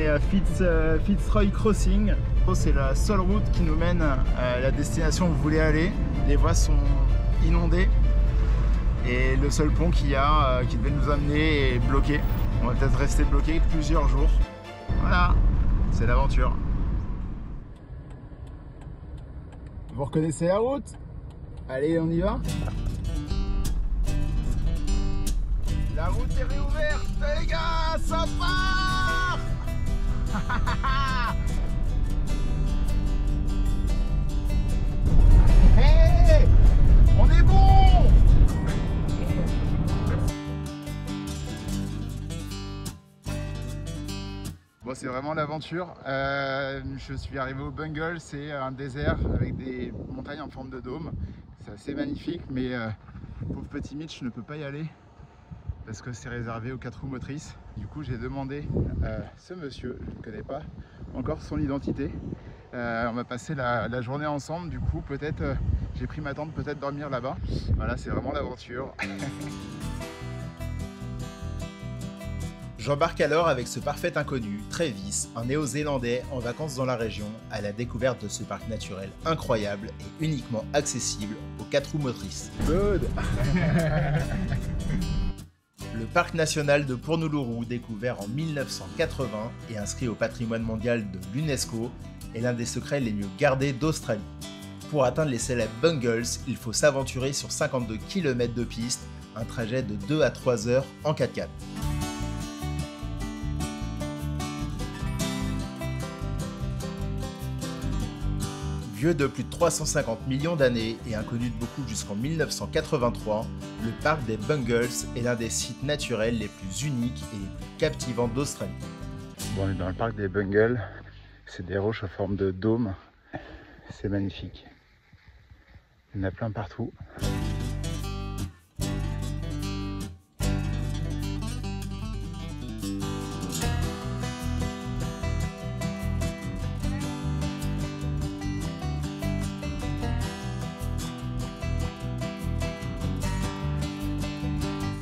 est à Fitzroy Crossing. C'est la seule route qui nous mène à la destination où vous voulez aller. Les voies sont inondées et le seul pont qu'il y a qui devait nous amener est bloqué. On va peut-être rester bloqué plusieurs jours. Voilà, c'est l'aventure. Vous reconnaissez la route? Allez, on y va. La route est réouverte, les gars, ça part. Hey, on est bon. Bon, c'est vraiment l'aventure. Je suis arrivé au Bungle, c'est un désert avec des montagnes en forme de dôme. C'est assez magnifique, mais pauvre petit Mitch ne peut pas y aller parce que c'est réservé aux 4 roues motrices. Du coup, j'ai demandé à ce monsieur, je ne connais pas encore son identité. On va passer la journée ensemble. Du coup, peut-être j'ai pris ma tente, peut-être dormir là-bas. Voilà, c'est vraiment l'aventure. J'embarque alors avec ce parfait inconnu, Travis, un néo-zélandais en vacances dans la région, à la découverte de ce parc naturel incroyable et uniquement accessible aux 4 roues motrices. Good. Le parc national de Purnuluru, découvert en 1980 et inscrit au patrimoine mondial de l'UNESCO, est l'un des secrets les mieux gardés d'Australie. Pour atteindre les célèbres Bungles, il faut s'aventurer sur 52 km de piste, un trajet de 2 à 3 heures en 4x4. Vieux de plus de 350 millions d'années et inconnu de beaucoup jusqu'en 1983, le parc des Bungles est l'un des sites naturels les plus uniques et les plus captivants d'Australie. Bon, on est dans le parc des Bungles, c'est des roches en forme de dôme, c'est magnifique. Il y en a plein partout.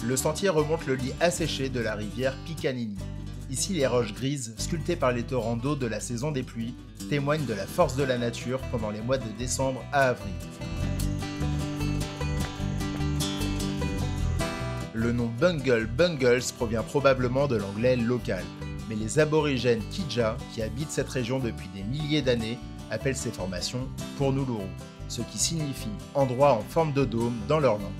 Le sentier remonte le lit asséché de la rivière Picanini. Ici, les roches grises, sculptées par les torrents d'eau de la saison des pluies, témoignent de la force de la nature pendant les mois de décembre à avril. Le nom Bungles provient probablement de l'anglais local, mais les aborigènes Kidja, qui habitent cette région depuis des milliers d'années, appellent ces formations Purnuluru, ce qui signifie endroit en forme de dôme dans leur langue.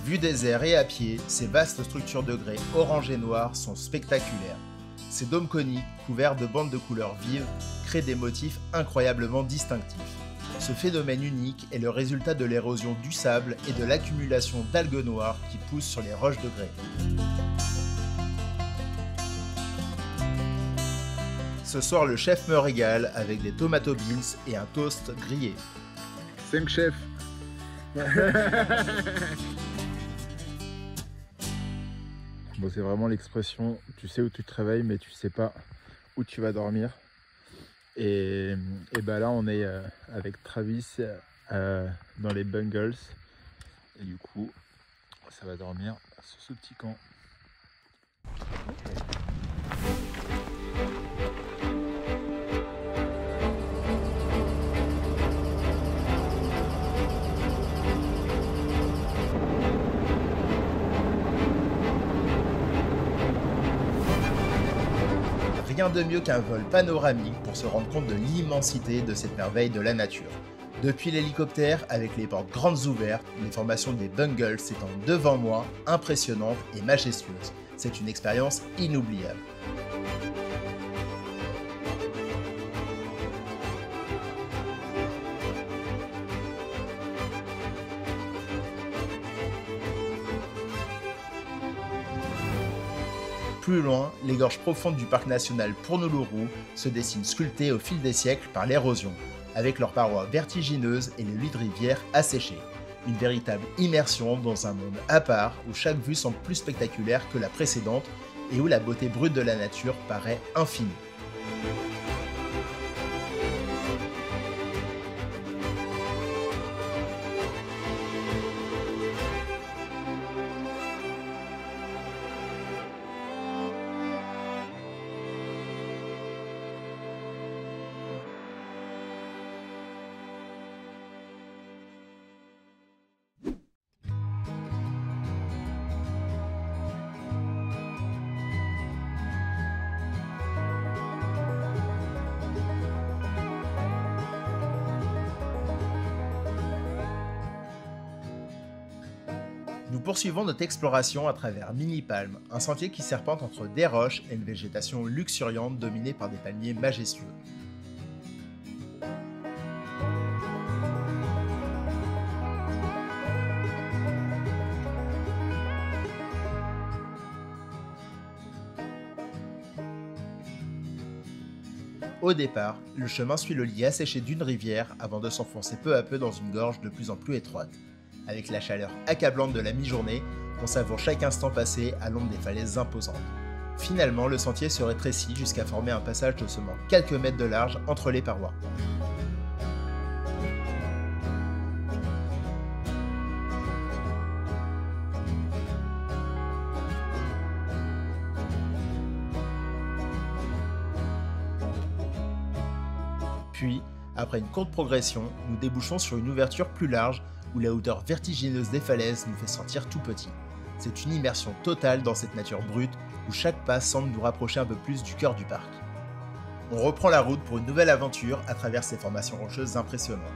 Vue des airs et à pied, ces vastes structures de grès orange et noir sont spectaculaires. Ces dômes coniques, couverts de bandes de couleurs vives, créent des motifs incroyablement distinctifs. Ce phénomène unique est le résultat de l'érosion du sable et de l'accumulation d'algues noires qui poussent sur les roches de grès. Ce soir, le chef me régale avec des tomato beans et un toast grillé. 5 chefs. Bon, c'est vraiment l'expression, tu sais où tu te réveilles, mais tu sais pas où tu vas dormir. Et bah là, on est avec Travis dans les Bungles. Et du coup, ça va dormir sur ce petit camp. Rien de mieux qu'un vol panoramique pour se rendre compte de l'immensité de cette merveille de la nature. Depuis l'hélicoptère, avec les portes grandes ouvertes, les formations des Bungles s'étendent devant moi, impressionnantes et majestueuses. C'est une expérience inoubliable. Plus loin, les gorges profondes du parc national Purnuluru se dessinent sculptées au fil des siècles par l'érosion, avec leurs parois vertigineuses et les lits de rivière asséchés. Une véritable immersion dans un monde à part où chaque vue semble plus spectaculaire que la précédente et où la beauté brute de la nature paraît infinie. Nous poursuivons notre exploration à travers Mini Palm, un sentier qui serpente entre des roches et une végétation luxuriante dominée par des palmiers majestueux. Au départ, le chemin suit le lit asséché d'une rivière avant de s'enfoncer peu à peu dans une gorge de plus en plus étroite. Avec la chaleur accablante de la mi-journée, on savoure chaque instant passé à l'ombre des falaises imposantes. Finalement, le sentier se rétrécit jusqu'à former un passage de seulement quelques mètres de large entre les parois. Puis, après une courte progression, nous débouchons sur une ouverture plus large où la hauteur vertigineuse des falaises nous fait sentir tout petit. C'est une immersion totale dans cette nature brute où chaque pas semble nous rapprocher un peu plus du cœur du parc. On reprend la route pour une nouvelle aventure à travers ces formations rocheuses impressionnantes.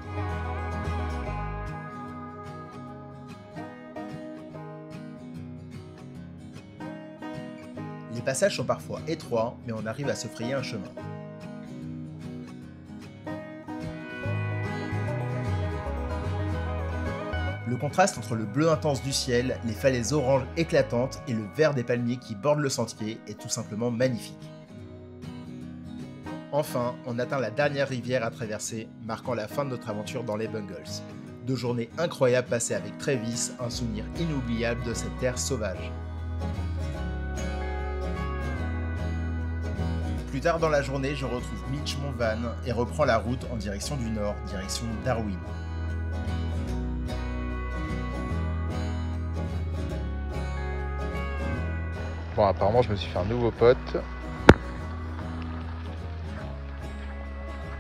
Les passages sont parfois étroits, mais on arrive à se frayer un chemin. Le contraste entre le bleu intense du ciel, les falaises oranges éclatantes et le vert des palmiers qui bordent le sentier est tout simplement magnifique. Enfin, on atteint la dernière rivière à traverser, marquant la fin de notre aventure dans les Bungles. 2 journées incroyables passées avec Travis, un souvenir inoubliable de cette terre sauvage. Plus tard dans la journée, je retrouve Mitch mon van et reprends la route en direction du nord, direction Darwin. Bon, apparemment, je me suis fait un nouveau pote.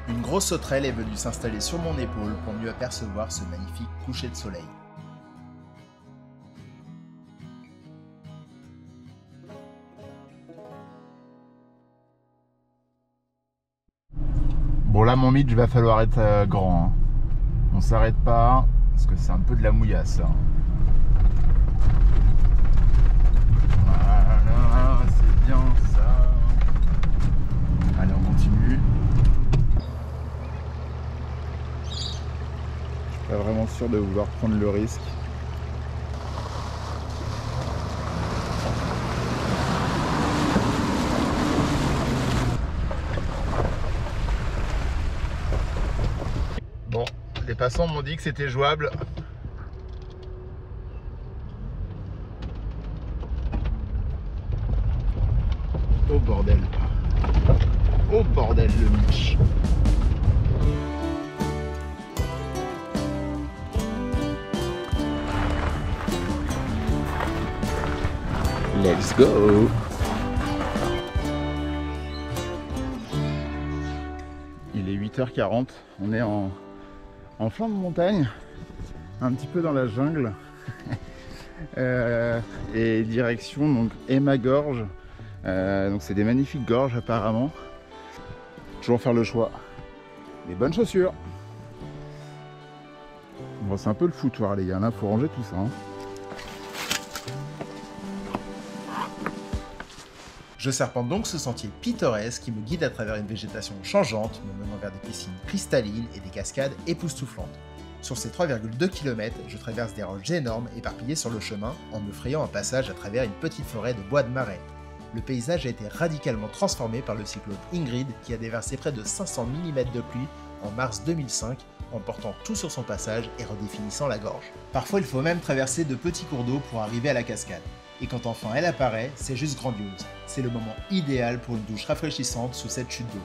Une grosse sauterelle est venue s'installer sur mon épaule pour mieux apercevoir ce magnifique coucher de soleil. Bon, là, mon Mitch, va falloir être grand. Hein. On s'arrête pas, parce que c'est un peu de la mouillasse. Hein. Voilà, c'est bien ça. Allez, on continue. Je suis pas vraiment sûr de vouloir prendre le risque. Bon, les passants m'ont dit que c'était jouable. Oh bordel. Oh bordel le Mitch. Let's go. Il est 8h40, on est en flanc de montagne, un petit peu dans la jungle. Et direction donc Emma Gorge. Donc c'est des magnifiques gorges apparemment. Toujours faire le choix des bonnes chaussures. Bon, c'est un peu le foutoir les gars, là faut ranger tout ça. Hein. Je serpente donc ce sentier pittoresque qui me guide à travers une végétation changeante, me menant vers des piscines cristallines et des cascades époustouflantes. Sur ces 3,2 km, je traverse des roches énormes éparpillées sur le chemin en me frayant un passage à travers une petite forêt de bois de marais. Le paysage a été radicalement transformé par le cyclone Ingrid qui a déversé près de 500 mm de pluie en mars 2005, emportant tout sur son passage et redéfinissant la gorge. Parfois il faut même traverser de petits cours d'eau pour arriver à la cascade. Et quand enfin elle apparaît, c'est juste grandiose. C'est le moment idéal pour une douche rafraîchissante sous cette chute d'eau.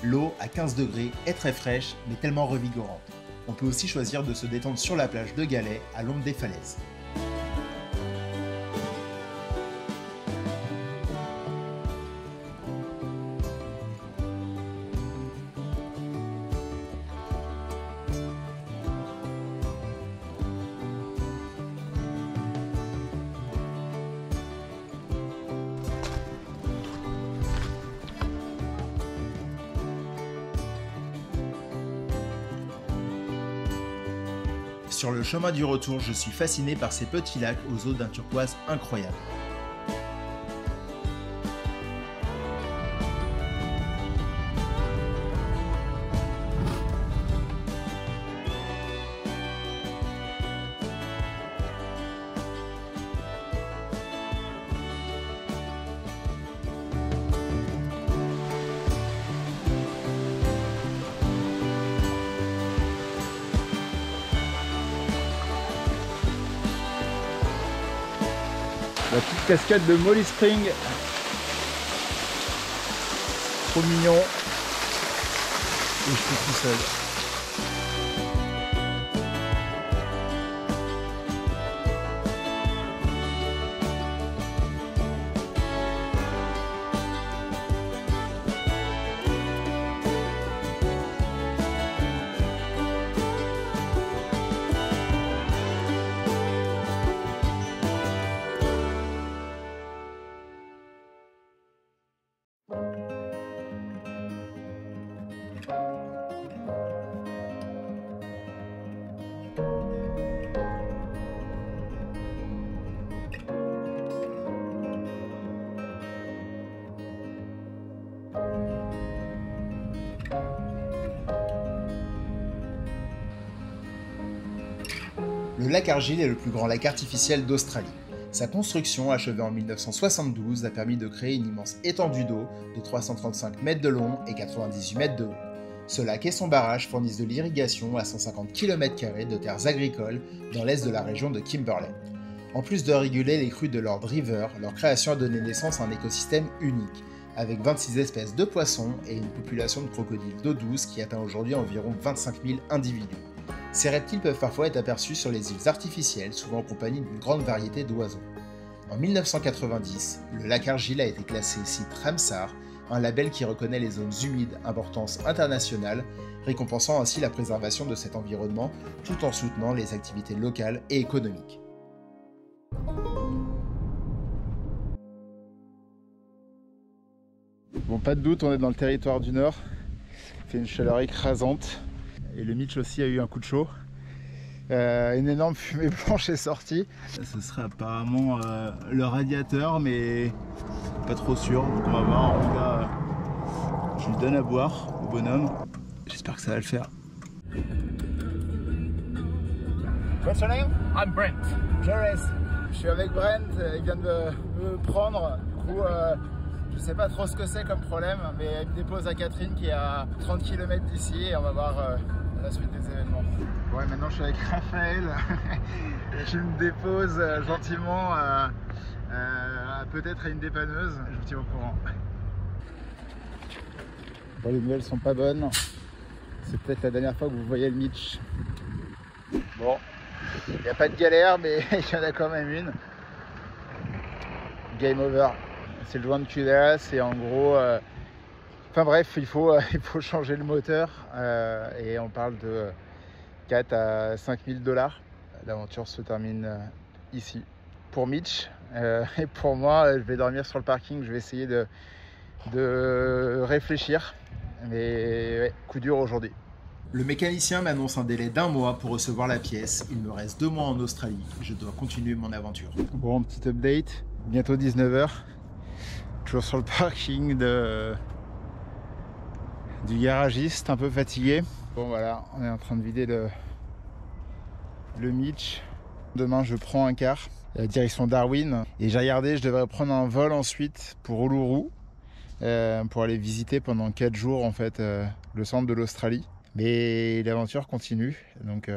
L'eau à 15 degrés est très fraîche mais tellement revigorante. On peut aussi choisir de se détendre sur la plage de Galets à l'ombre des falaises. Sur le chemin du retour, je suis fasciné par ces petits lacs aux eaux d'un turquoise incroyable. La petite cascade de Molly Spring. Trop mignon. Et je suis tout seul. Le lac Argyle est le plus grand lac artificiel d'Australie. Sa construction, achevée en 1972, a permis de créer une immense étendue d'eau de 335 mètres de long et 98 mètres de haut. Ce lac et son barrage fournissent de l'irrigation à 150 km² de terres agricoles dans l'est de la région de Kimberley. En plus de réguler les crues de Lord River, leur création a donné naissance à un écosystème unique, avec 26 espèces de poissons et une population de crocodiles d'eau douce qui atteint aujourd'hui environ 25 000 individus. Ces reptiles peuvent parfois être aperçus sur les îles artificielles, souvent en compagnie d'une grande variété d'oiseaux. En 1990, le lac Argyle a été classé site Ramsar, un label qui reconnaît les zones humides importance internationale, récompensant ainsi la préservation de cet environnement tout en soutenant les activités locales et économiques. Bon, pas de doute, on est dans le territoire du Nord. Il fait une chaleur écrasante. Et le Mitch aussi a eu un coup de chaud. Une énorme fumée blanche est sortie. Ce serait apparemment le radiateur, mais pas trop sûr. Donc on va voir. En tout cas, je lui donne à boire au bonhomme. J'espère que ça va le faire. What's your name? I'm Brent. Jerez. Je suis avec Brent. Il vient de me prendre. Du coup, je sais pas trop ce que c'est comme problème, mais il me dépose à Catherine qui est à 30 km d'ici et on va voir la suite des événements. Ouais, maintenant je suis avec Raphaël. Je me dépose gentiment peut-être à une dépanneuse. Je vous tiens au courant. Bon, les nouvelles sont pas bonnes. C'est peut-être la dernière fois que vous voyez le Mitch. Bon, il n'y a pas de galère, mais il y en a quand même une. Game over. C'est le joint de culasse et en gros, enfin bref, il faut changer le moteur et on parle de 4 à 5 000 $. L'aventure se termine ici pour Mitch et pour moi, je vais dormir sur le parking, je vais essayer de réfléchir, mais ouais, coup dur aujourd'hui. Le mécanicien m'annonce un délai d'1 mois pour recevoir la pièce. Il me reste 2 mois en Australie. Je dois continuer mon aventure. Bon, petit update, bientôt 19 h. Toujours sur le parking du garagiste, un peu fatigué. Bon voilà, on est en train de vider le Mitch. Demain je prends un car, direction Darwin. Et j'ai regardé, je devrais prendre un vol ensuite pour Uluru, pour aller visiter pendant 4 jours en fait le centre de l'Australie. Mais l'aventure continue, donc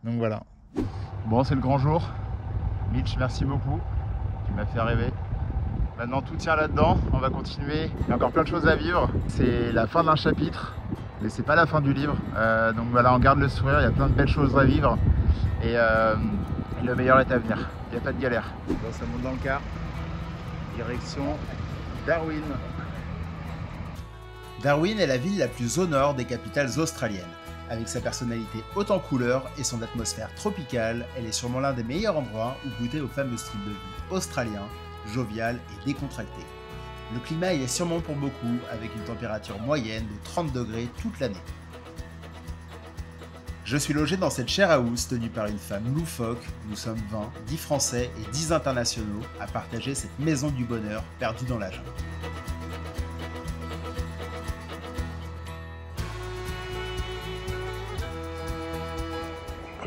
voilà. Bon, c'est le grand jour. Mitch, merci beaucoup, tu m'as fait rêver. Maintenant tout tient là-dedans, on va continuer. Il y a encore plein de choses à vivre. C'est la fin d'un chapitre, mais c'est pas la fin du livre. Donc voilà, on garde le sourire, il y a plein de belles choses à vivre. Et le meilleur est à venir. Il n'y a pas de galère. Bon, ça monte dans le car. Direction Darwin. Darwin est la ville la plus au nord des capitales australiennes. Avec sa personnalité haute en couleurs et son atmosphère tropicale, elle est sûrement l'un des meilleurs endroits où goûter au fameux style de vie australien, jovial et décontracté. Le climat y est sûrement pour beaucoup, avec une température moyenne de 30 degrés toute l'année. Je suis logé dans cette share house tenue par une femme loufoque. Nous sommes 20, 10 Français et 10 internationaux à partager cette maison du bonheur perdue dans la jungle.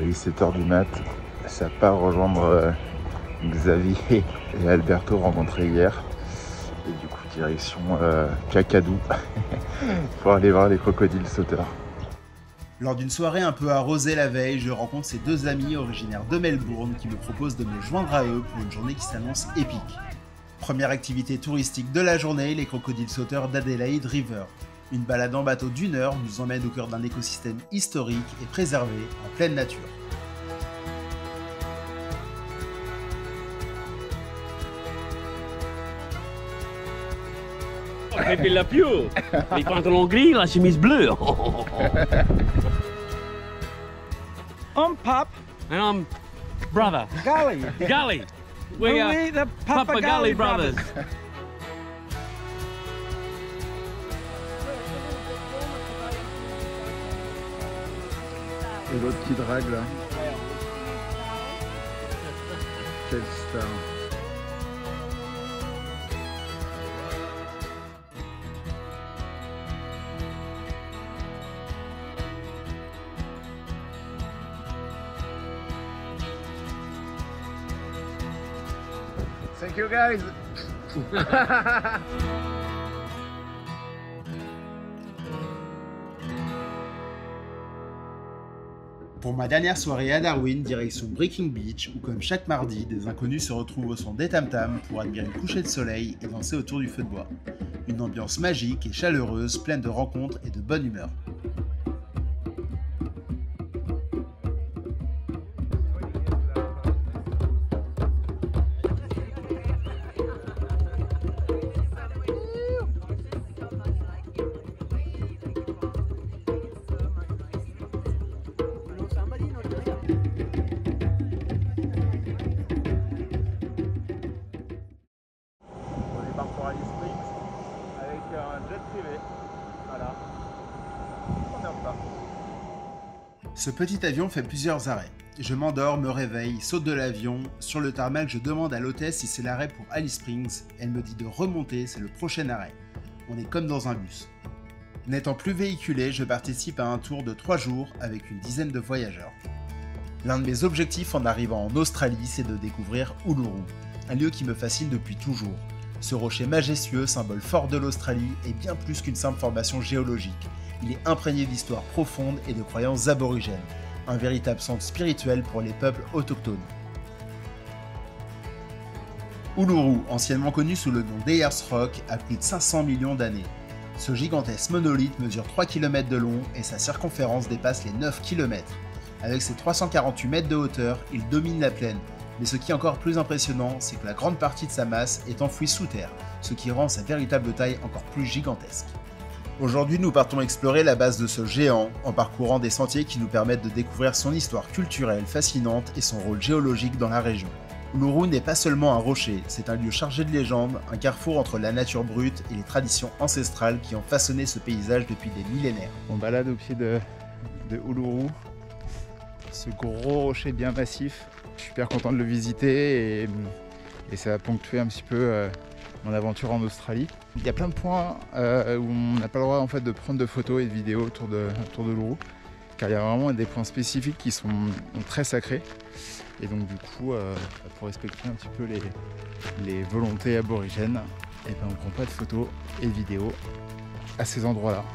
Il est 7h du mat, ça part rejoindre Xavier et Alberto rencontrés hier. Et du coup direction Kakadu pour aller voir les crocodiles sauteurs. Lors d'une soirée un peu arrosée la veille, je rencontre ces deux amis originaires de Melbourne qui me proposent de me joindre à eux pour une journée qui s'annonce épique. Première activité touristique de la journée, les crocodiles sauteurs d'Adelaide River. Une balade en bateau d'1 heure nous emmène au cœur d'un écosystème historique et préservé en pleine nature. Pepe Le Pew, les pantalons gris, la chemise bleue. I'm Pap And I'm brother. Gully. Gully. We are We the Papa Gully brothers. Et l'autre qui drague là. Quelle star. Thank you guys. Pour ma dernière soirée à Darwin, direction Breaking Beach, où comme chaque mardi, des inconnus se retrouvent au son des tam-tams pour admirer le coucher de soleil et danser autour du feu de bois. Une ambiance magique et chaleureuse, pleine de rencontres et de bonne humeur. On débarque pour Alice Springs avec un jet privé. Voilà. On n'emmerde pas. Ce petit avion fait plusieurs arrêts. Je m'endors, me réveille, saute de l'avion. Sur le tarmac, je demande à l'hôtesse si c'est l'arrêt pour Alice Springs. Elle me dit de remonter, c'est le prochain arrêt. On est comme dans un bus. N'étant plus véhiculé, je participe à un tour de 3 jours avec une dizaine de voyageurs. L'un de mes objectifs en arrivant en Australie, c'est de découvrir Uluru, un lieu qui me fascine depuis toujours. Ce rocher majestueux, symbole fort de l'Australie, est bien plus qu'une simple formation géologique. Il est imprégné d'histoires profondes et de croyances aborigènes, un véritable centre spirituel pour les peuples autochtones. Uluru, anciennement connu sous le nom d'Ayers Rock, a plus de 500 millions d'années. Ce gigantesque monolithe mesure 3 km de long et sa circonférence dépasse les 9 km. Avec ses 348 mètres de hauteur, il domine la plaine. Mais ce qui est encore plus impressionnant, c'est que la grande partie de sa masse est enfouie sous terre, ce qui rend sa véritable taille encore plus gigantesque. Aujourd'hui, nous partons explorer la base de ce géant, en parcourant des sentiers qui nous permettent de découvrir son histoire culturelle fascinante et son rôle géologique dans la région. Uluru n'est pas seulement un rocher, c'est un lieu chargé de légendes, un carrefour entre la nature brute et les traditions ancestrales qui ont façonné ce paysage depuis des millénaires. On balade au pied de Uluru, ce gros rocher bien massif. Je suis super content de le visiter et ça va ponctuer un petit peu mon aventure en Australie. Il y a plein de points où on n'a pas le droit en fait, de prendre de photos et de vidéos autour de Uluru, car il y a vraiment des points spécifiques qui sont très sacrés. Et donc du coup, pour respecter un petit peu les volontés aborigènes, et ben, on ne prend pas de photos et de vidéos à ces endroits-là.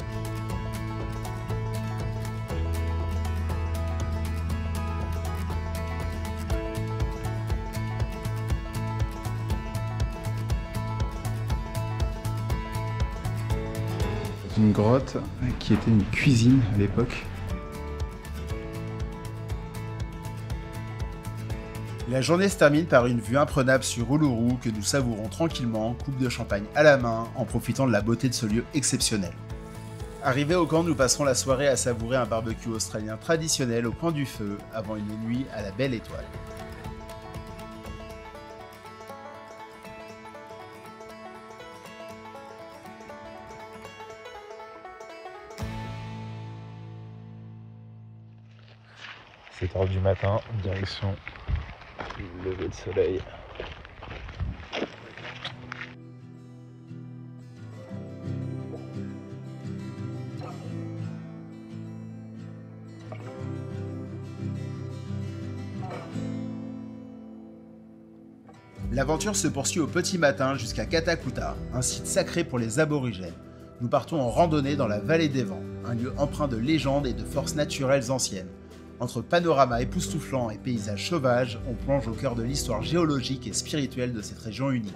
Une grotte qui était une cuisine à l'époque. La journée se termine par une vue imprenable sur Uluru que nous savourons tranquillement, coupe de champagne à la main, en profitant de la beauté de ce lieu exceptionnel. Arrivés au camp, nous passerons la soirée à savourer un barbecue australien traditionnel au coin du feu, avant une nuit à la belle étoile. 7h du matin, direction le lever de soleil. L'aventure se poursuit au petit matin jusqu'à Katakuta, un site sacré pour les aborigènes. Nous partons en randonnée dans la vallée des vents, un lieu empreint de légendes et de forces naturelles anciennes. Entre panoramas époustouflants et paysages sauvages, on plonge au cœur de l'histoire géologique et spirituelle de cette région unique.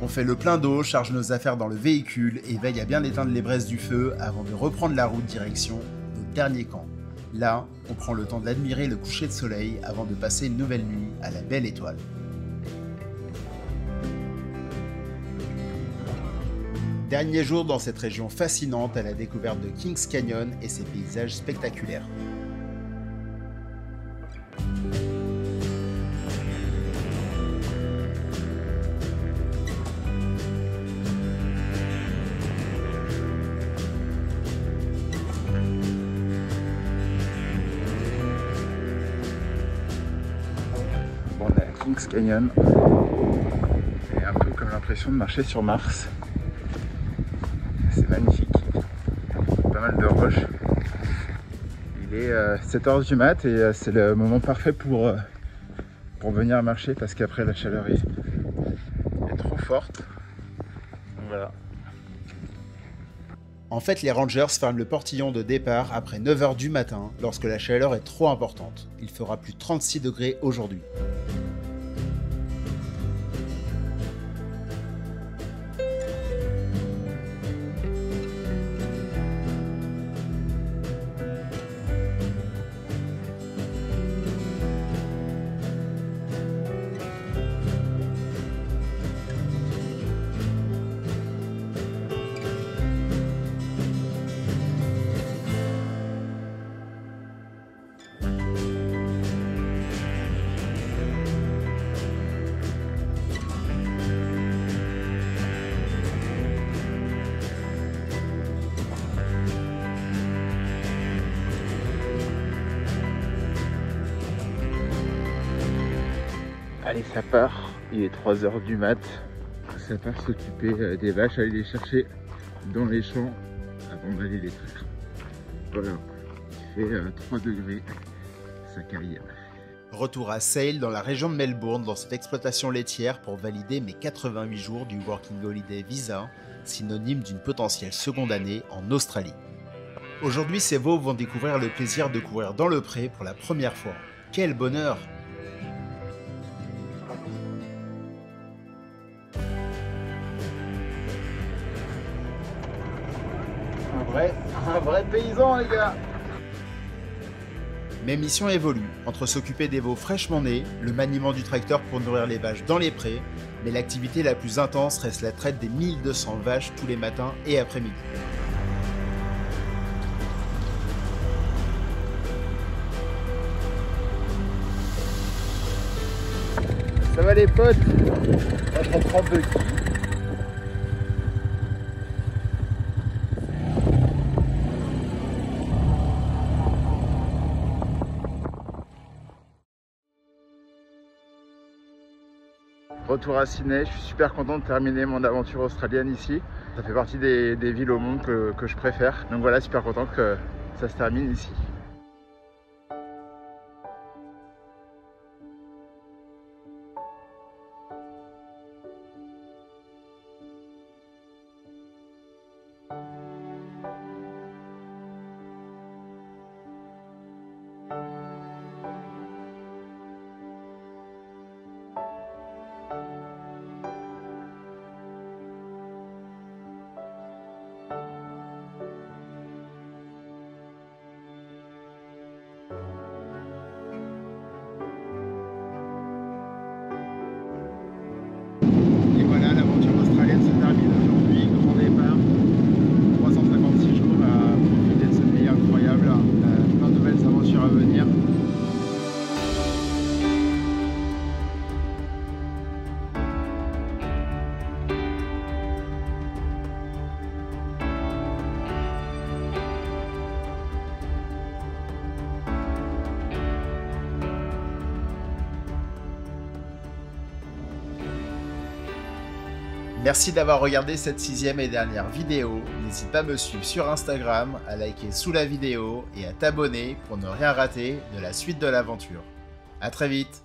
On fait le plein d'eau, charge nos affaires dans le véhicule et veille à bien éteindre les braises du feu avant de reprendre la route direction notre dernier camp. Là, on prend le temps d'admirer le coucher de soleil avant de passer une nouvelle nuit à la belle étoile. Dernier jour dans cette région fascinante à la découverte de Kings Canyon et ses paysages spectaculaires. Bon, on est à Kings Canyon et un peu comme l'impression de marcher sur Mars. C'est magnifique, pas mal de roches. Il est 7h du mat et c'est le moment parfait pour venir marcher parce qu'après la chaleur est trop forte. Donc voilà. En fait, les Rangers ferment le portillon de départ après 9h du matin lorsque la chaleur est trop importante. Il fera plus de 36 degrés aujourd'hui. Allez, ça part, il est 3h du mat, ça part s'occuper des vaches, aller les chercher dans les champs avant d'aller les traire. Voilà, il fait 3 degrés, ça caille. Retour à Sale dans la région de Melbourne dans cette exploitation laitière pour valider mes 88 jours du Working Holiday Visa, synonyme d'une potentielle seconde année en Australie. Aujourd'hui, ces veaux vont découvrir le plaisir de courir dans le pré pour la première fois. Quel bonheur! Un vrai paysan, les gars. Mes missions évoluent, entre s'occuper des veaux fraîchement nés, le maniement du tracteur pour nourrir les vaches dans les prés, mais l'activité la plus intense reste la traite des 1200 vaches tous les matins et après-midi. Ça va les potes? On prend peu. Retour à Sydney, je suis super content de terminer mon aventure australienne ici. Ça fait partie des villes au monde que je préfère. Donc voilà, super content que ça se termine ici. Merci d'avoir regardé cette 6e et dernière vidéo. N'hésite pas à me suivre sur Instagram, à liker sous la vidéo et à t'abonner pour ne rien rater de la suite de l'aventure. À très vite!